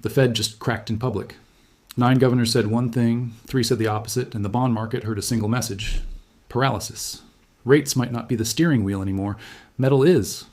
The Fed just cracked in public. 9 governors said one thing, 3 said the opposite, and the bond market heard a single message: paralysis. Rates might not be the steering wheel anymore. Metal is.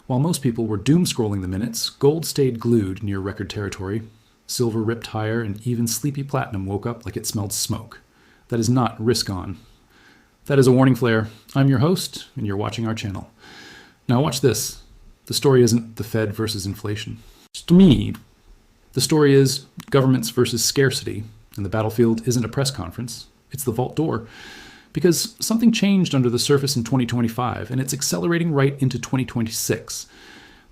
While most people were doom-scrolling the minutes, gold stayed glued near record territory. Silver ripped higher, and even sleepy platinum woke up like it smelled smoke. That is not risk on. That is a warning flare. I'm your host, and you're watching our channel. Now watch this. The story isn't the Fed versus inflation. It's me. The story is governments versus scarcity, and the battlefield isn't a press conference. It's the vault door. Because something changed under the surface in 2025, and it's accelerating right into 2026.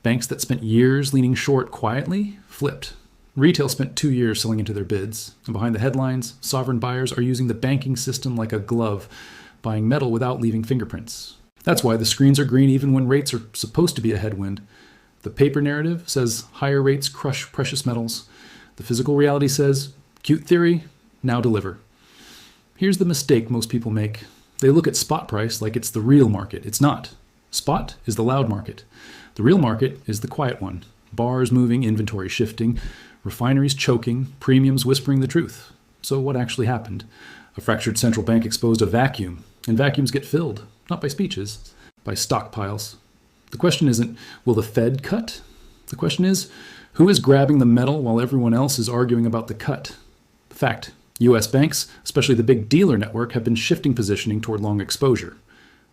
Banks that spent years leaning short quietly flipped. Retail spent 2 years selling into their bids, and behind the headlines, sovereign buyers are using the banking system like a glove, buying metal without leaving fingerprints. That's why the screens are green even when rates are supposed to be a headwind. The paper narrative says higher rates crush precious metals. The physical reality says, cute theory, now deliver. Here's the mistake most people make. They look at spot price like it's the real market. It's not. Spot is the loud market. The real market is the quiet one. Bars moving, inventory shifting, refineries choking, premiums whispering the truth. So what actually happened? A fractured central bank exposed a vacuum, and vacuums get filled, not by speeches, by stockpiles. The question isn't, will the Fed cut? The question is, who is grabbing the metal while everyone else is arguing about the cut? Fact, U.S. banks, especially the big dealer network, have been shifting positioning toward long exposure.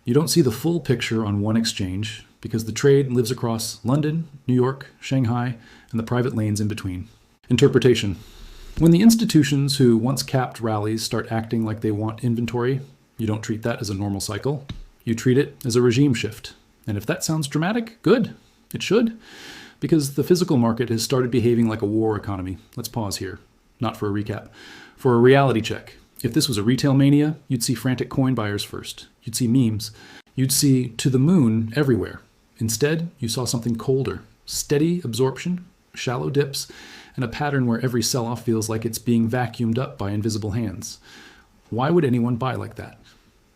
You don't see the full picture on one exchange because the trade lives across London, New York, Shanghai, and the private lanes in between. Interpretation. When the institutions who once capped rallies start acting like they want inventory, you don't treat that as a normal cycle. You treat it as a regime shift. And if that sounds dramatic, good. It should. Because the physical market has started behaving like a war economy. Let's pause here. Not for a recap. For a reality check. If this was a retail mania, you'd see frantic coin buyers first. You'd see memes. You'd see to the moon everywhere. Instead, you saw something colder. Steady absorption, shallow dips, and a pattern where every sell-off feels like it's being vacuumed up by invisible hands. Why would anyone buy like that?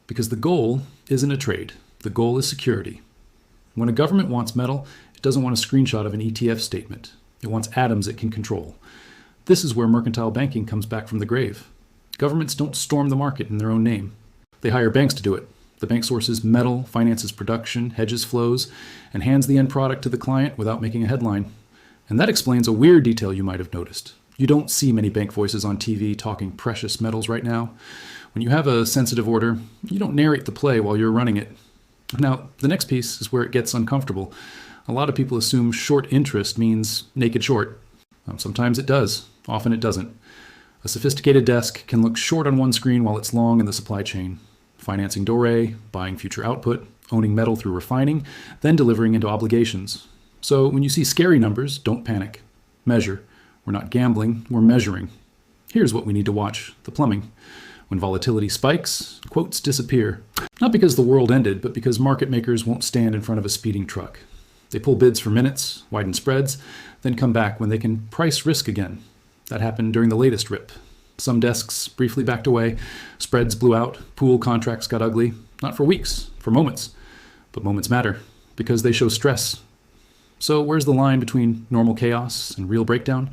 Because the goal isn't a trade. The goal is security. When a government wants metal, it doesn't want a screenshot of an ETF statement. It wants atoms it can control. This is where mercantile banking comes back from the grave. Governments don't storm the market in their own name. They hire banks to do it. The bank sources metal, finances production, hedges flows, and hands the end product to the client without making a headline. And that explains a weird detail you might have noticed. You don't see many bank voices on TV talking precious metals right now. When you have a sensitive order, you don't narrate the play while you're running it. Now, the next piece is where it gets uncomfortable. A lot of people assume short interest means naked short. Sometimes it does. Often it doesn't. A sophisticated desk can look short on one screen while it's long in the supply chain. Financing doré, buying future output, owning metal through refining, then delivering into obligations. So when you see scary numbers, don't panic. Measure. We're not gambling, we're measuring. Here's what we need to watch: the plumbing. When volatility spikes, quotes disappear. Not because the world ended, but because market makers won't stand in front of a speeding truck. They pull bids for minutes, widen spreads, then come back when they can price risk again. That happened during the latest rip. Some desks briefly backed away, spreads blew out, pool contracts got ugly. Not for weeks, for moments. But moments matter, because they show stress. So where's the line between normal chaos and real breakdown?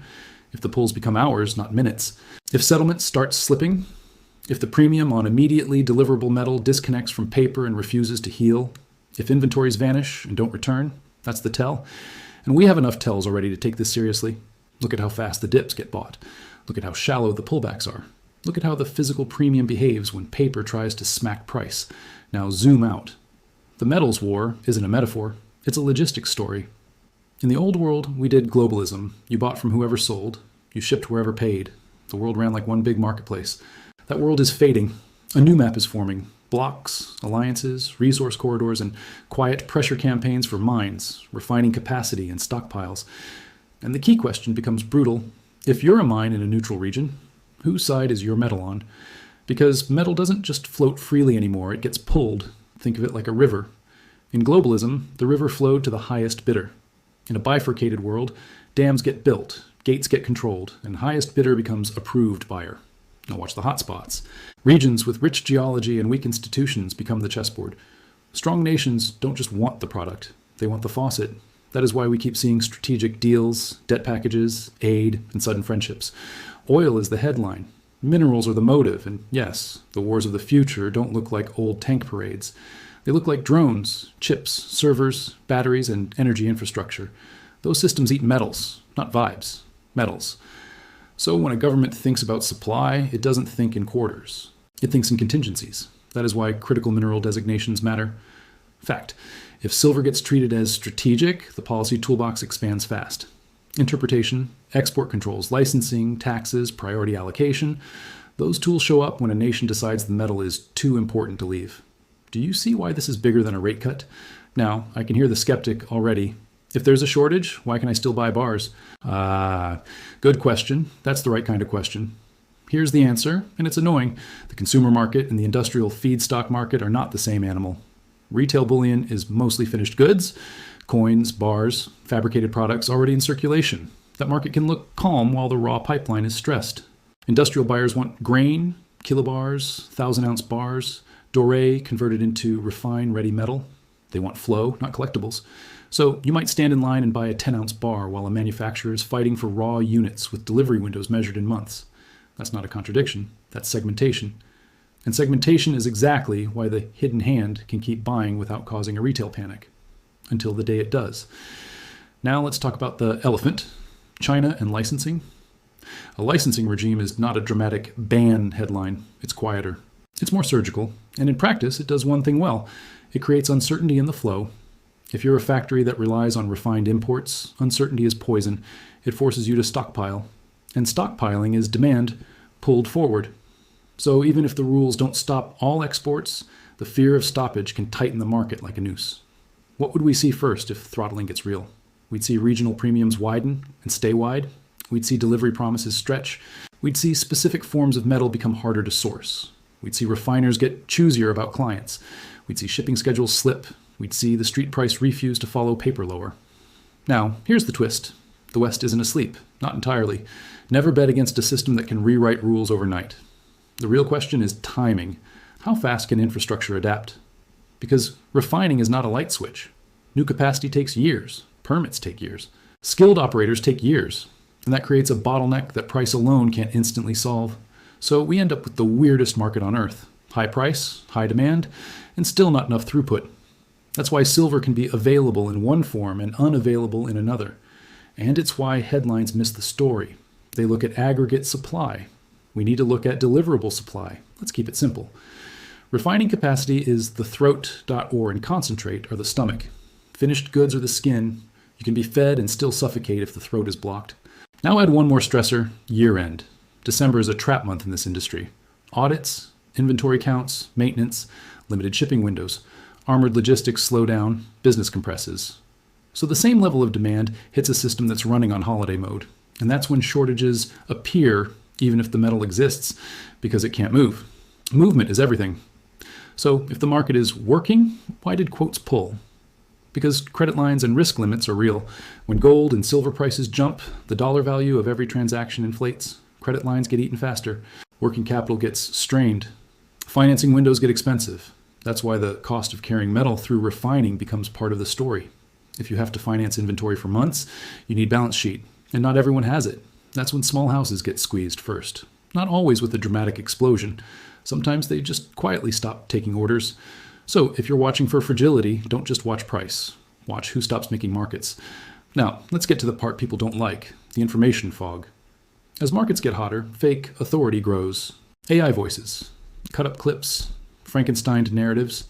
If the pulls become hours, not minutes. If settlements start slipping, if the premium on immediately deliverable metal disconnects from paper and refuses to heal, if inventories vanish and don't return, that's the tell. And we have enough tells already to take this seriously. Look at how fast the dips get bought. Look at how shallow the pullbacks are. Look at how the physical premium behaves when paper tries to smack price. Now zoom out. The metals war isn't a metaphor. It's a logistics story. In the old world, we did globalism. You bought from whoever sold. You shipped wherever paid. The world ran like one big marketplace. That world is fading. A new map is forming. Blocks, alliances, resource corridors, and quiet pressure campaigns for mines, refining capacity, and stockpiles. And the key question becomes brutal. If you're a mine in a neutral region, whose side is your metal on? Because metal doesn't just float freely anymore, it gets pulled. Think of it like a river. In globalism, the river flowed to the highest bidder. In a bifurcated world, dams get built, gates get controlled, and highest bidder becomes approved buyer. Now watch the hotspots. Regions with rich geology and weak institutions become the chessboard. Strong nations don't just want the product, they want the faucet. That is why we keep seeing strategic deals, debt packages, aid, and sudden friendships. Oil is the headline. Minerals are the motive. And yes, the wars of the future don't look like old tank parades. They look like drones, chips, servers, batteries, and energy infrastructure. Those systems eat metals, not vibes, metals. So when a government thinks about supply, it doesn't think in quarters. It thinks in contingencies. That is why critical mineral designations matter. Fact, if silver gets treated as strategic, the policy toolbox expands fast. Interpretation, export controls, licensing, taxes, priority allocation, those tools show up when a nation decides the metal is too important to leave. Do you see why this is bigger than a rate cut? Now, I can hear the skeptic already. If there's a shortage, why can I still buy bars? Good question. That's the right kind of question. Here's the answer, and it's annoying. The consumer market and the industrial feedstock market are not the same animal. Retail bullion is mostly finished goods, coins, bars, fabricated products already in circulation. That market can look calm while the raw pipeline is stressed. Industrial buyers want grain, kilobars, 1,000-ounce bars, doré converted into refined ready metal. They want flow, not collectibles. So you might stand in line and buy a 10-ounce bar while a manufacturer is fighting for raw units with delivery windows measured in months. That's not a contradiction. That's segmentation. And segmentation is exactly why the hidden hand can keep buying without causing a retail panic. Until the day it does. Now let's talk about the elephant, China and licensing. A licensing regime is not a dramatic ban headline. It's quieter. It's more surgical. And in practice, it does one thing well. It creates uncertainty in the flow. If you're a factory that relies on refined imports, uncertainty is poison. It forces you to stockpile. And stockpiling is demand pulled forward. So even if the rules don't stop all exports, the fear of stoppage can tighten the market like a noose. What would we see first if throttling gets real? We'd see regional premiums widen and stay wide. We'd see delivery promises stretch. We'd see specific forms of metal become harder to source. We'd see refiners get choosier about clients. We'd see shipping schedules slip. We'd see the street price refuse to follow paper lower. Now, here's the twist. The West isn't asleep. Not entirely. Never bet against a system that can rewrite rules overnight. The real question is timing. How fast can infrastructure adapt? Because refining is not a light switch. New capacity takes years. Permits take years. Skilled operators take years. And that creates a bottleneck that price alone can't instantly solve. So we end up with the weirdest market on earth. High price, high demand, and still not enough throughput. That's why silver can be available in one form and unavailable in another. And it's why headlines miss the story. They look at aggregate supply. We need to look at deliverable supply. Let's keep it simple. Refining capacity is the throat, ore, and concentrate are the stomach. Finished goods are the skin. You can be fed and still suffocate if the throat is blocked. Now add one more stressor, year end. December is a trap month in this industry. Audits, inventory counts, maintenance, limited shipping windows. Armored logistics slow down, business compresses. So the same level of demand hits a system that's running on holiday mode. And that's when shortages appear, even if the metal exists, because it can't move. Movement is everything. So if the market is working, why did quotes pull? Because credit lines and risk limits are real. When gold and silver prices jump, the dollar value of every transaction inflates. Credit lines get eaten faster. Working capital gets strained. Financing windows get expensive. That's why the cost of carrying metal through refining becomes part of the story. If you have to finance inventory for months, you need balance sheet. And not everyone has it. That's when small houses get squeezed first. Not always with a dramatic explosion. Sometimes they just quietly stop taking orders. So if you're watching for fragility, don't just watch price. Watch who stops making markets. Now, let's get to the part people don't like, the information fog. As markets get hotter, fake authority grows. AI voices, cut up clips, Frankensteined narratives.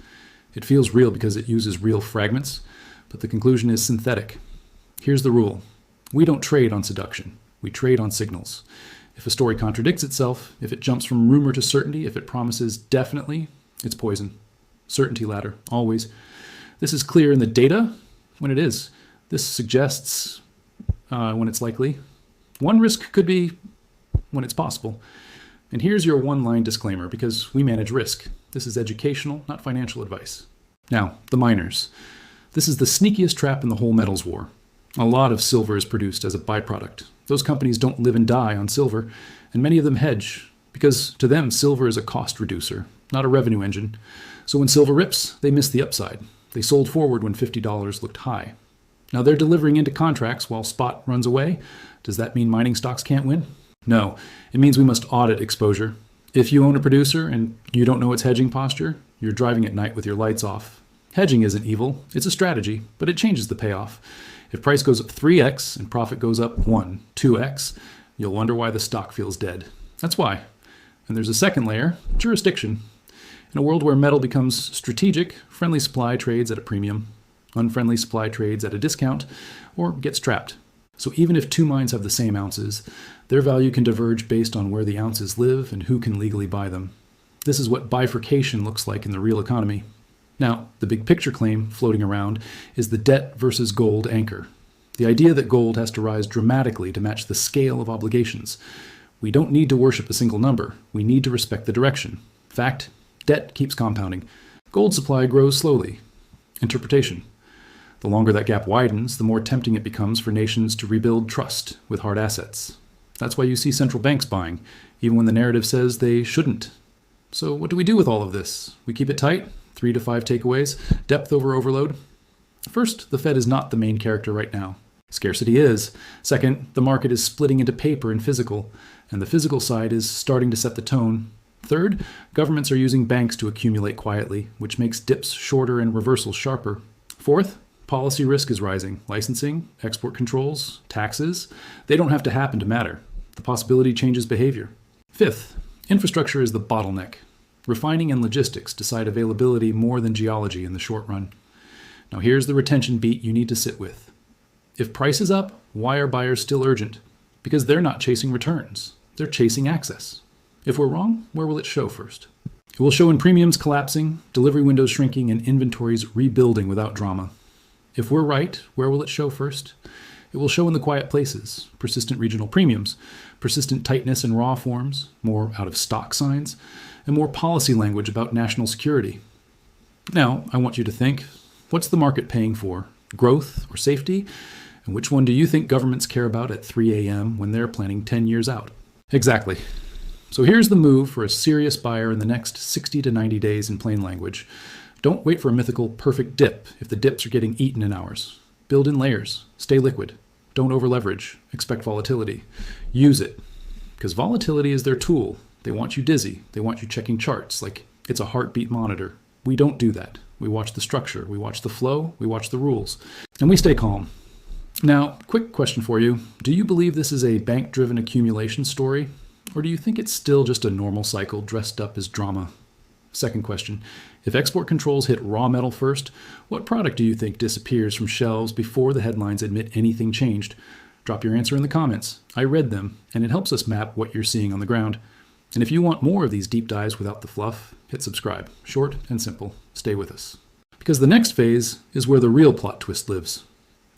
It feels real because it uses real fragments, but the conclusion is synthetic. Here's the rule. We don't trade on seduction. We trade on signals. If a story contradicts itself, if it jumps from rumor to certainty, if it promises definitely, it's poison. Certainty ladder, always. This is clear in the data when it is. This suggests when it's likely. One risk could be when it's possible. And here's your one-line disclaimer, because we manage risk. This is educational, not financial advice. Now, the miners. This is the sneakiest trap in the whole metals war. A lot of silver is produced as a byproduct. Those companies don't live and die on silver, and many of them hedge, because to them, silver is a cost reducer, not a revenue engine. So when silver rips, they miss the upside. They sold forward when $50 looked high. Now they're delivering into contracts while spot runs away. Does that mean mining stocks can't win? No, it means we must audit exposure. If you own a producer and you don't know its hedging posture, you're driving at night with your lights off. Hedging isn't evil, it's a strategy, but it changes the payoff. If price goes up 3x and profit goes up 1, 2x, you'll wonder why the stock feels dead. That's why. And there's a second layer, jurisdiction. In a world where metal becomes strategic, friendly supply trades at a premium, unfriendly supply trades at a discount, or gets trapped. So even if two mines have the same ounces, their value can diverge based on where the ounces live and who can legally buy them. This is what bifurcation looks like in the real economy. Now, the big picture claim floating around is the debt versus gold anchor. The idea that gold has to rise dramatically to match the scale of obligations. We don't need to worship a single number. We need to respect the direction. Fact, debt keeps compounding. Gold supply grows slowly. Interpretation. The longer that gap widens, the more tempting it becomes for nations to rebuild trust with hard assets. That's why you see central banks buying, even when the narrative says they shouldn't. So what do we do with all of this? We keep it tight? 3 to 5 takeaways? Depth over overload? First, the Fed is not the main character right now. Scarcity is. Second, the market is splitting into paper and physical, and the physical side is starting to set the tone. Third, governments are using banks to accumulate quietly, which makes dips shorter and reversals sharper. Fourth, policy risk is rising. Licensing, export controls, taxes, they don't have to happen to matter. The possibility changes behavior. Fifth, infrastructure is the bottleneck. Refining and logistics decide availability more than geology in the short run. Now here's the retention beat you need to sit with. If price is up, why are buyers still urgent? Because they're not chasing returns. They're chasing access. If we're wrong, where will it show first? It will show in premiums collapsing, delivery windows shrinking, and inventories rebuilding without drama. If we're right, where will it show first? It will show in the quiet places, persistent regional premiums, persistent tightness in raw forms, more out-of-stock signs, and more policy language about national security. Now, I want you to think, what's the market paying for? Growth or safety? And which one do you think governments care about at 3 a.m. when they're planning 10 years out? Exactly. So here's the move for a serious buyer in the next 60 to 90 days in plain language. Don't wait for a mythical perfect dip if the dips are getting eaten in hours. Build in layers. Stay liquid. Don't over-leverage. Expect volatility. Use it. Because volatility is their tool. They want you dizzy. They want you checking charts like it's a heartbeat monitor. We don't do that. We watch the structure. We watch the flow. We watch the rules. And we stay calm. Now, quick question for you. Do you believe this is a bank-driven accumulation story? Or do you think it's still just a normal cycle dressed up as drama? Second question. If export controls hit raw metal first, what product do you think disappears from shelves before the headlines admit anything changed? Drop your answer in the comments. I read them, and it helps us map what you're seeing on the ground. And if you want more of these deep dives without the fluff, hit subscribe. Short and simple. Stay with us. Because the next phase is where the real plot twist lives.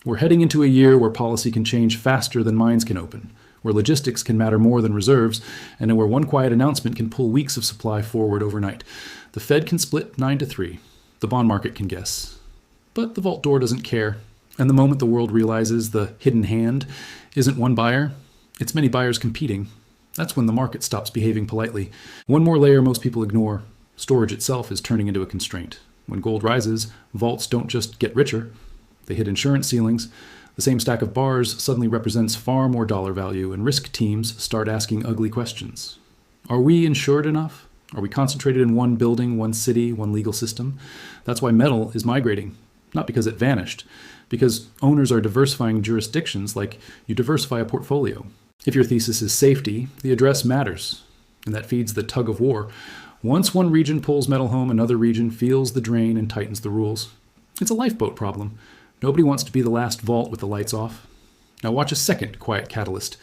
We're heading into a year where policy can change faster than mines can open, where logistics can matter more than reserves, and where one quiet announcement can pull weeks of supply forward overnight. The Fed can split 9-3. The bond market can guess. But the vault door doesn't care. And the moment the world realizes the hidden hand isn't one buyer, it's many buyers competing. That's when the market stops behaving politely. One more layer most people ignore. Storage itself is turning into a constraint. When gold rises, vaults don't just get richer. They hit insurance ceilings. The same stack of bars suddenly represents far more dollar value, and risk teams start asking ugly questions. Are we insured enough? Are we concentrated in one building, one city, one legal system? That's why metal is migrating. Not because it vanished, because owners are diversifying jurisdictions like you diversify a portfolio. If your thesis is safety, the address matters, and that feeds the tug of war. Once one region pulls metal home, another region feels the drain and tightens the rules. It's a lifeboat problem. Nobody wants to be the last vault with the lights off. Now watch a second quiet catalyst.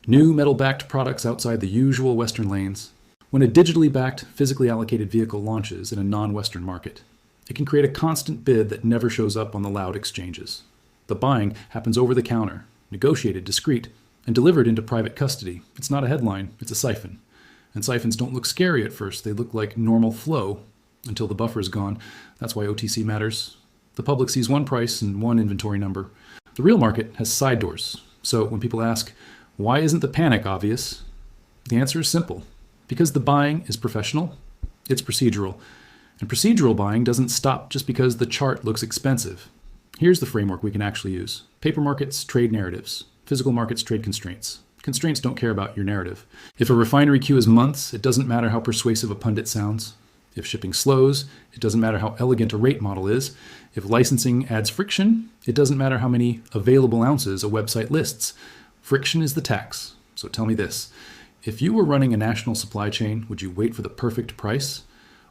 New metal-backed products outside the usual Western lanes. When a digitally backed, physically allocated vehicle launches in a non-Western market, it can create a constant bid that never shows up on the loud exchanges. The buying happens over the counter, negotiated, discreet, and delivered into private custody. It's not a headline, it's a siphon. And siphons don't look scary at first. They look like normal flow until the buffer is gone. That's why OTC matters. The public sees one price and one inventory number. The real market has side doors. So when people ask, why isn't the panic obvious? The answer is simple. Because the buying is professional, it's procedural. And procedural buying doesn't stop just because the chart looks expensive. Here's the framework we can actually use. Paper markets trade narratives. Physical markets trade constraints. Constraints don't care about your narrative. If a refinery queue is months, it doesn't matter how persuasive a pundit sounds. If shipping slows, it doesn't matter how elegant a rate model is. If licensing adds friction, it doesn't matter how many available ounces a website lists. Friction is the tax. So tell me this. If you were running a national supply chain, would you wait for the perfect price?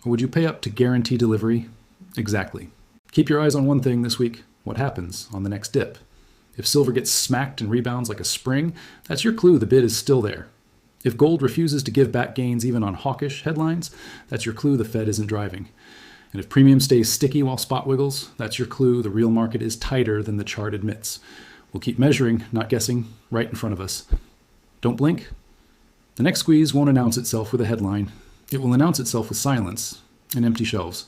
Or would you pay up to guarantee delivery? Exactly. Keep your eyes on one thing this week. What happens on the next dip? If silver gets smacked and rebounds like a spring, that's your clue the bid is still there. If gold refuses to give back gains even on hawkish headlines, that's your clue the Fed isn't driving. And if premium stays sticky while spot wiggles, that's your clue the real market is tighter than the chart admits. We'll keep measuring, not guessing, right in front of us. Don't blink. The next squeeze won't announce itself with a headline. It will announce itself with silence and empty shelves.